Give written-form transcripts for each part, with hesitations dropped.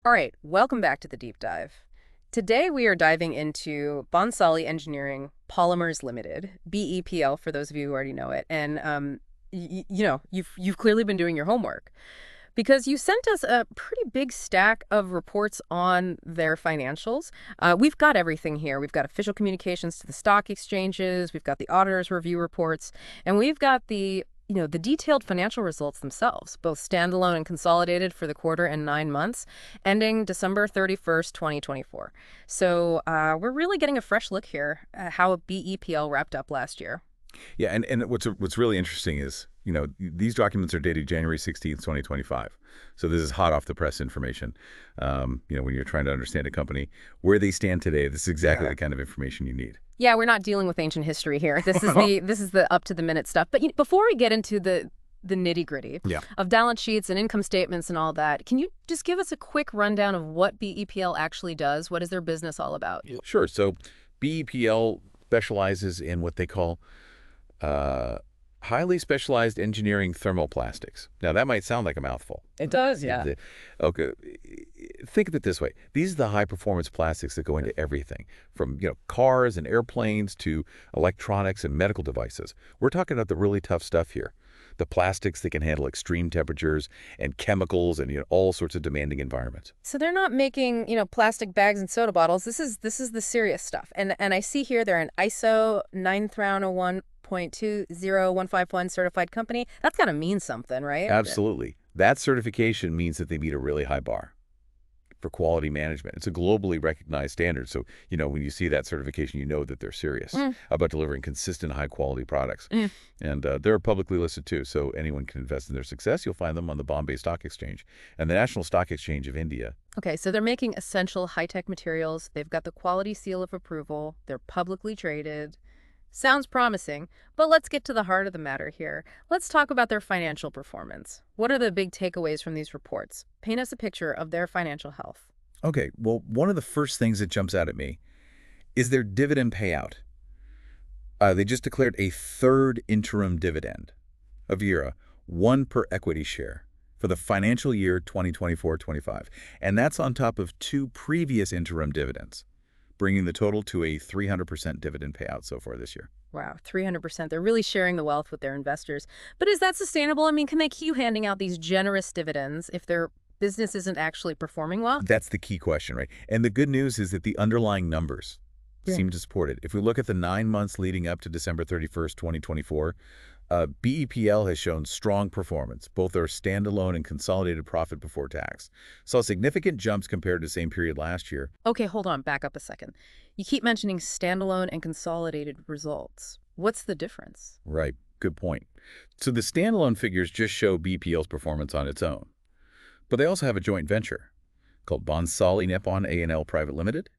All right, welcome back to the deep dive. Today we are diving into Bonsali Engineering Polymers Limited, BEPL for those of you who already know it. And you've clearly been doing your homework because you sent us a pretty big stack of reports on their financials. We've got everything here. We've got official communications to the stock exchanges, we've got the auditor's review reports, and we've got the detailed financial results themselves, both standalone and consolidated for the quarter and 9 months, ending December 31st, 2024. So we're really getting a fresh look here at how BEPL wrapped up last year. Yeah, and what's really interesting is, these documents are dated January 16th, 2025. So this is hot off the press information. When you're trying to understand a company, where they stand today, this is exactly the kind of information you need. Yeah, we're not dealing with ancient history here. This is the up to the minute stuff. But before we get into the nitty-gritty Yeah. of balance sheets and income statements and all that, can you just give us a quick rundown of what BEPL actually does? What is their business all about? Sure. So BEPL specializes in what they call uh, highly specialized engineering thermoplastics. Now, that might sound like a mouthful. It does, yeah. Okay, think of it this way. These are the high-performance plastics that go into everything, from cars and airplanes to electronics and medical devices. We're talking about the really tough stuff here. The plastics that can handle extreme temperatures and chemicals and all sorts of demanding environments. So they're not making, plastic bags and soda bottles. This is the serious stuff. And I see here they're an ISO 9001.20151 certified company. That's got to mean something, right? Absolutely. That certification means that they meet a really high bar for quality management. It's a globally recognized standard. So, when you see that certification, you know that they're serious about delivering consistent, high-quality products. And they're publicly listed, too, so anyone can invest in their success. You'll find them on the Bombay Stock Exchange and the National Stock Exchange of India. Okay, so they're making essential high-tech materials. They've got the quality seal of approval. They're publicly traded. Sounds promising, but let's get to the heart of the matter here. Let's talk about their financial performance. What are the big takeaways from these reports? Paint us a picture of their financial health. Okay, well, one of the first things that jumps out at me is their dividend payout. They just declared a third interim dividend of Vera, one per equity share, for the financial year 2024-25. And that's on top of two previous interim dividends, bringing the total to a 300% dividend payout so far this year. Wow, 300%. They're really sharing the wealth with their investors. But is that sustainable? I mean, can they keep handing out these generous dividends if their business isn't actually performing well? That's the key question, right? And the good news is that the underlying numbers seem to support it. If we look at the 9 months leading up to December 31st, 2024, BEPL has shown strong performance. Both their standalone and consolidated profit before tax saw significant jumps compared to the same period last year. Okay, hold on, back up a second. You keep mentioning standalone and consolidated results. What's the difference? Right, good point. So the standalone figures just show BPL's performance on its own. But they also have a joint venture called Bonsali Nippon A&L Private Limited.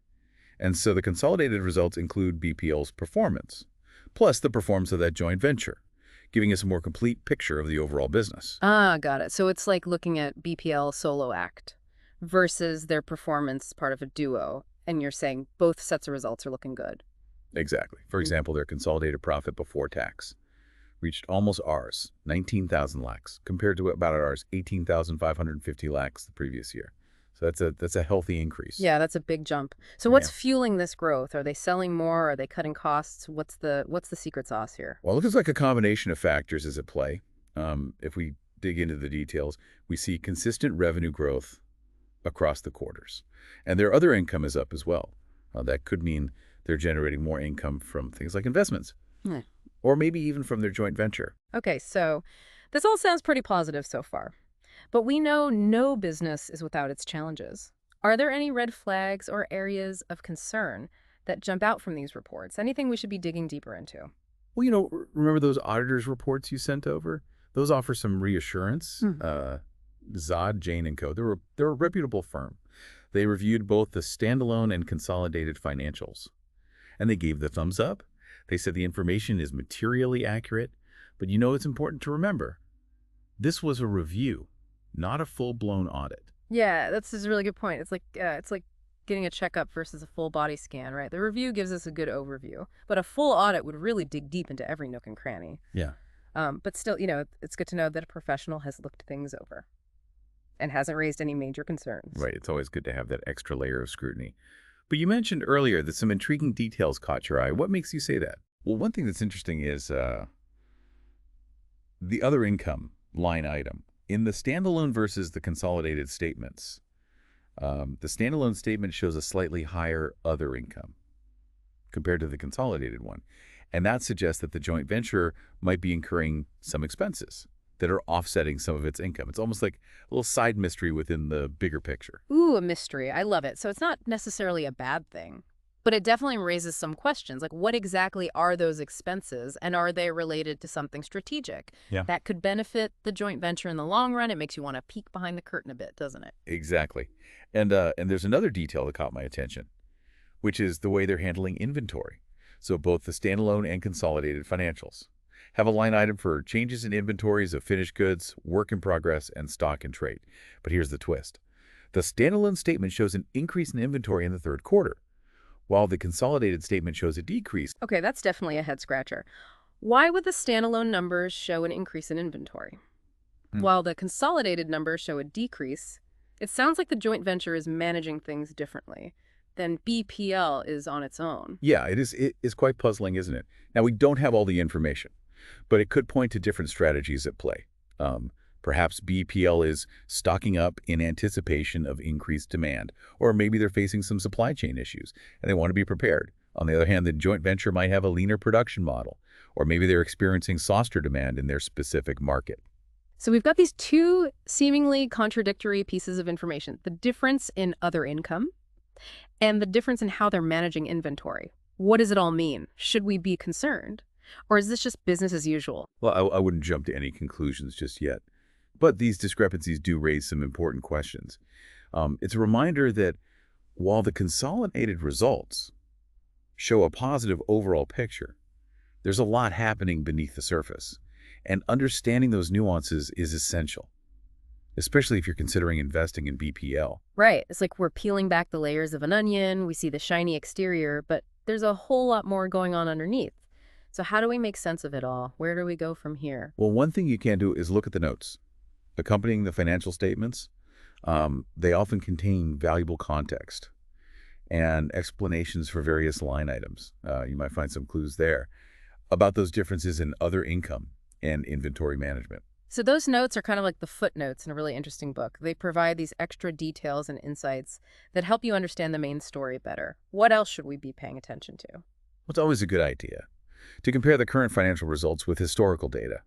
And so the consolidated results include BPL's performance, plus the performance of that joint venture, giving us a more complete picture of the overall business. Ah, got it. So it's like looking at BPL solo act versus their performance part of a duo. And you're saying both sets of results are looking good. Exactly. For example, their consolidated profit before tax reached almost ours, 19,000 lakhs, compared to about ours, 18,550 lakhs the previous year. So that's a healthy increase. Yeah, that's a big jump. So what's fueling this growth? Are they selling more? Are they cutting costs? What's the secret sauce here? Well, it looks like a combination of factors is at play. If we dig into the details, we see consistent revenue growth across the quarters. And their other income is up as well. That could mean they're generating more income from things like investments, or maybe even from their joint venture. Okay, so this all sounds pretty positive so far. But we know no business is without its challenges. Are there any red flags or areas of concern that jump out from these reports? Anything we should be digging deeper into? Well, remember those auditors' reports you sent over? Those offer some reassurance. Zod, Jane & Co. They're a reputable firm. They reviewed both the standalone and consolidated financials, and they gave the thumbs up. They said the information is materially accurate, but it's important to remember, this was a review, not a full-blown audit. Yeah, that's a really good point. It's like getting a checkup versus a full body scan, right? The review gives us a good overview, but a full audit would really dig deep into every nook and cranny. Yeah. But still, it's good to know that a professional has looked things over. and hasn't raised any major concerns. Right. It's always good to have that extra layer of scrutiny. But you mentioned earlier that some intriguing details caught your eye. What makes you say that? Well, one thing that's interesting is the other income line item. In the standalone versus the consolidated statements, the standalone statement shows a slightly higher other income compared to the consolidated one. And that suggests that the joint venture might be incurring some expenses that are offsetting some of its income. It's almost like a little side mystery within the bigger picture. Ooh, a mystery. I love it. So it's not necessarily a bad thing, but it definitely raises some questions. Like, what exactly are those expenses, and are they related to something strategic that could benefit the joint venture in the long run? It makes you want to peek behind the curtain a bit, doesn't it? Exactly. And there's another detail that caught my attention, which is the way they're handling inventory. So both the standalone and consolidated financials have a line item for changes in inventories of finished goods, work in progress, and stock in trade. But here's the twist. The standalone statement shows an increase in inventory in the third quarter, while the consolidated statement shows a decrease. Okay, that's definitely a head-scratcher. Why would the standalone numbers show an increase in inventory? While the consolidated numbers show a decrease, it sounds like the joint venture is managing things differently than BPL is on its own. Yeah, it is quite puzzling, isn't it? Now, we don't have all the information, but it could point to different strategies at play. Perhaps BPL is stocking up in anticipation of increased demand, or maybe they're facing some supply chain issues and they want to be prepared. On the other hand, the joint venture might have a leaner production model, or maybe they're experiencing softer demand in their specific market. So we've got these two seemingly contradictory pieces of information: the difference in other income and the difference in how they're managing inventory. What does it all mean? Should we be concerned? Or is this just business as usual? Well, I wouldn't jump to any conclusions just yet. But these discrepancies do raise some important questions. It's a reminder that while the consolidated results show a positive overall picture, there's a lot happening beneath the surface. And understanding those nuances is essential, especially if you're considering investing in BPL. Right. It's like we're peeling back the layers of an onion. We see the shiny exterior, but there's a whole lot more going on underneath. So how do we make sense of it all? Where do we go from here? Well, one thing you can do is look at the notes accompanying the financial statements. They often contain valuable context and explanations for various line items. You might find some clues there about those differences in other income and inventory management. So those notes are kind of like the footnotes in a really interesting book. They provide these extra details and insights that help you understand the main story better. What else should we be paying attention to? Well, it's always a good idea to compare the current financial results with historical data.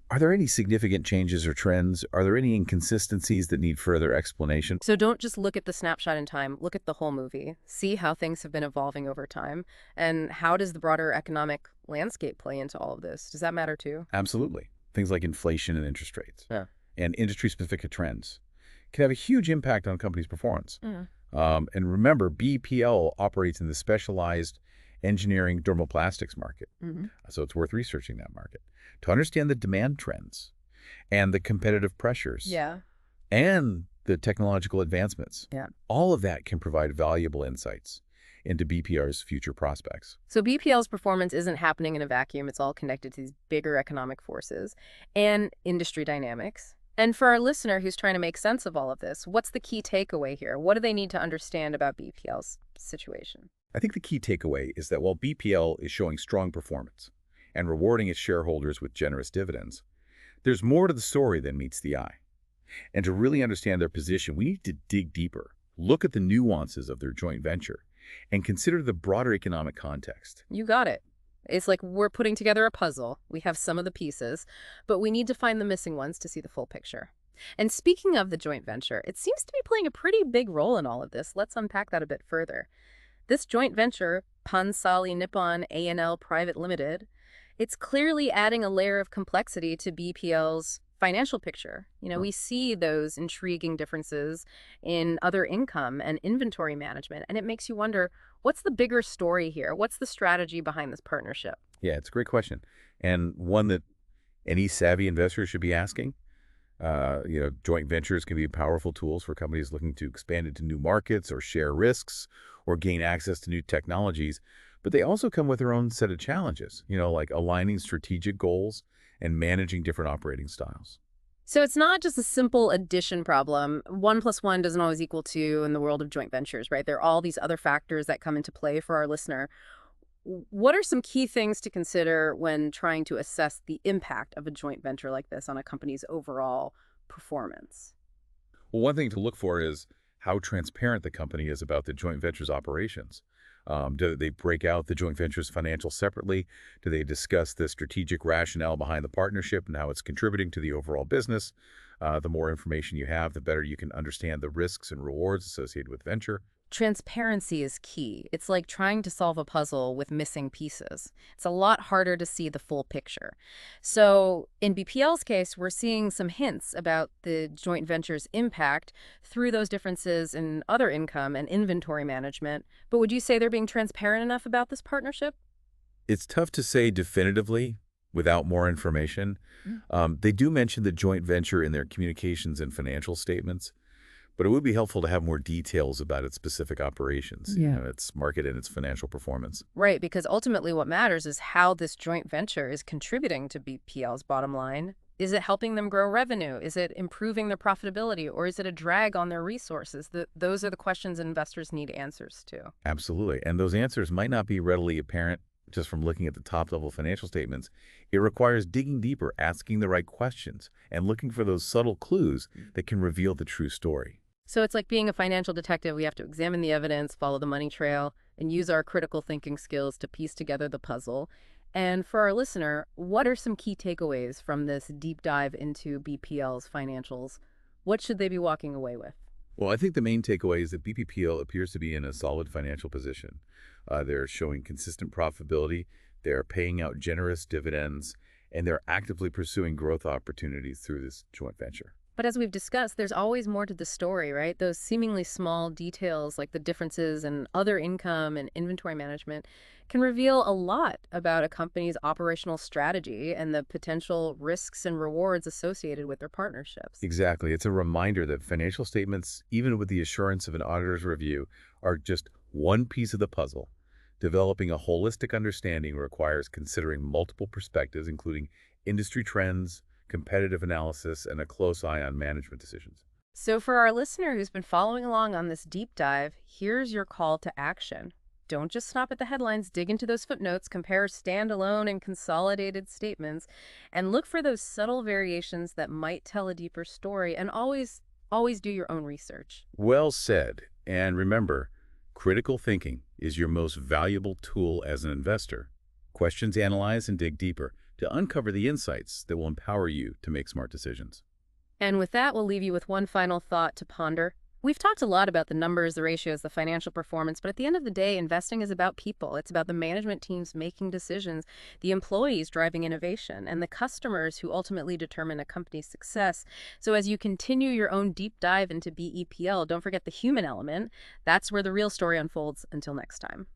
Are there any significant changes or trends? Are there any inconsistencies that need further explanation? So don't just look at the snapshot in time, look at the whole movie. See how things have been evolving over time, and how does the broader economic landscape play into all of this? Does that matter too? Absolutely. Things like inflation and interest rates and industry-specific trends can have a huge impact on a company's performance. And remember, BPL operates in the specialized engineering dermoplastics market. So it's worth researching that market to understand the demand trends and the competitive pressures and the technological advancements. All of that can provide valuable insights into BPL's future prospects. So BPL's performance isn't happening in a vacuum. It's all connected to these bigger economic forces and industry dynamics. And for our listener who's trying to make sense of all of this, what's the key takeaway here? What do they need to understand about BPL's situation? I think the key takeaway is that while BPL is showing strong performance and rewarding its shareholders with generous dividends, there's more to the story than meets the eye. And to really understand their position, we need to dig deeper, look at the nuances of their joint venture, and consider the broader economic context. You got it. It's like we're putting together a puzzle. We have some of the pieces, but we need to find the missing ones to see the full picture. And speaking of the joint venture, it seems to be playing a pretty big role in all of this. Let's unpack that a bit further. This joint venture, Pansali Nippon A&L Private Limited, it's clearly adding a layer of complexity to BPL's financial picture. You know, we see those intriguing differences in other income and inventory management, and it makes you wonder, what's the bigger story here? What's the strategy behind this partnership? Yeah, it's a great question, and one that any savvy investor should be asking. Joint ventures can be powerful tools for companies looking to expand into new markets or share risks or gain access to new technologies, but they also come with their own set of challenges, like aligning strategic goals and managing different operating styles. So it's not just a simple addition problem. 1 plus 1 doesn't always equal 2 in the world of joint ventures, right? There are all these other factors that come into play for our listener. What are some key things to consider when trying to assess the impact of a joint venture like this on a company's overall performance? Well, one thing to look for is how transparent the company is about the joint venture's operations. Do they break out the joint venture's financials separately? Do they discuss the strategic rationale behind the partnership and how it's contributing to the overall business? The more information you have, the better you can understand the risks and rewards associated with venture. Transparency is key. It's like trying to solve a puzzle with missing pieces. It's a lot harder to see the full picture. So in BPL's case, we're seeing some hints about the joint venture's impact through those differences in other income and inventory management. But would you say they're being transparent enough about this partnership? It's tough to say definitively without more information. They do mention the joint venture in their communications and financial statements, but it would be helpful to have more details about its specific operations, its market and its financial performance. Right, because ultimately what matters is how this joint venture is contributing to BPL's bottom line. Is it helping them grow revenue? Is it improving their profitability? Or is it a drag on their resources? Those are the questions investors need answers to. Absolutely. And those answers might not be readily apparent just from looking at the top-level financial statements. It requires digging deeper, asking the right questions, and looking for those subtle clues that can reveal the true story. So it's like being a financial detective. We have to examine the evidence, follow the money trail, and use our critical thinking skills to piece together the puzzle. And for our listener, what are some key takeaways from this deep dive into BPL's financials? What should they be walking away with? Well, I think the main takeaway is that BPPL appears to be in a solid financial position. They're showing consistent profitability, they're paying out generous dividends, and they're actively pursuing growth opportunities through this joint venture. But as we've discussed, there's always more to the story, right? Those seemingly small details, like the differences in other income and inventory management, can reveal a lot about a company's operational strategy and the potential risks and rewards associated with their partnerships. Exactly. It's a reminder that financial statements, even with the assurance of an auditor's review, are just one piece of the puzzle. Developing a holistic understanding requires considering multiple perspectives, including industry trends, competitive analysis, and a close eye on management decisions. So for our listener who's been following along on this deep dive, here's your call to action. Don't just stop at the headlines, dig into those footnotes, compare standalone and consolidated statements, and look for those subtle variations that might tell a deeper story, and always do your own research. Well said. And remember, critical thinking is your most valuable tool as an investor. Questions analyze and dig deeper to uncover the insights that will empower you to make smart decisions. And with that, we'll leave you with one final thought to ponder. We've talked a lot about the numbers, the ratios, the financial performance, but at the end of the day, investing is about people. It's about the management teams making decisions, the employees driving innovation, and the customers who ultimately determine a company's success. So as you continue your own deep dive into BEPL, don't forget the human element. That's where the real story unfolds. Until next time.